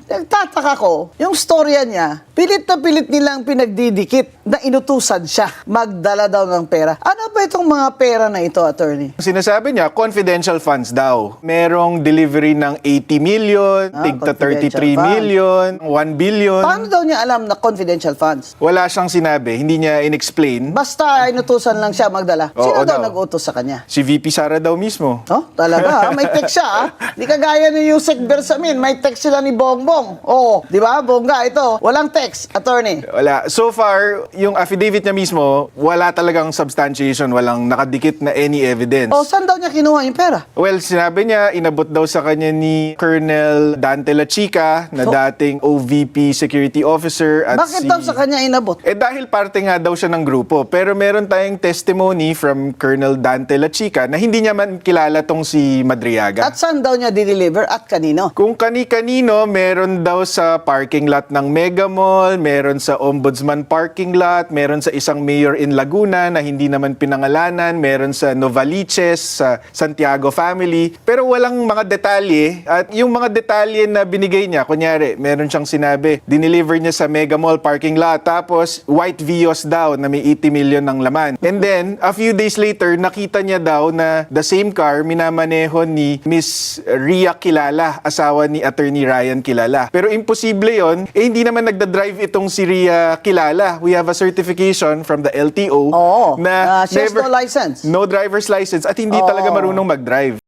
Nagtataka ko, yung storya niya, pilit na pilit nilang pinagdidikit na inutusan siya magdala daw ng pera. Ano ba itong mga pera na ito, attorney? Sinasabi niya, confidential funds daw. Merong delivery ng 80 million, tigta 33 confidential million, 1 billion. Paano daw niya alam na confidential funds? Wala siyang sinabi, hindi niya in-explain. Basta inutusan lang siya magdala. Oo Sino daw daw. nag-utos sa kanya? Si VP Sara daw mismo. Oh, talaga, may text siya, ha? Di kagaya ni Yusek Bersamin, may text sila ni Bongbong. Oo, di ba? Bongga, ito. Walang text, attorney. Wala. So far, yung affidavit niya mismo, wala talagang substantiation, walang nakadikit na any evidence. O, saan daw niya kinuha yung pera? Well, sinabi niya, inabot daw sa kanya ni Colonel Dante La Chica, na So, dating OVP security officer. At Bakit daw sa kanya inabot? dahil parte nga daw siya ng grupo. Pero meron tayong testimony from Colonel Dante La Chica na hindi niya man kilala tong si Madriaga. At saan daw niya dideliver at kanino? Kung kani-kanino, meron daw sa parking lot ng Mega Mall, meron sa Ombudsman parking lot, meron sa isang mayor in Laguna na hindi naman pinangalanan, meron sa Novaliches, sa Santiago family, pero walang mga detalye. At yung mga detalye na binigay niya, kunyari, meron siyang sinabi, dineliver niya sa Mega Mall parking lot, tapos white Vios daw na may 80 million ng laman. And then, a few days later, nakita niya daw na the same car minamaneho ni Miss Ria Kilala, asawa ni Attorney Ryan Kilala. Pero imposible yon, hindi naman nagda-drive itong si Ria Kilala. We have a certification from the LTO Oo, na she has no license. no driver's license at hindi talaga marunong mag-drive.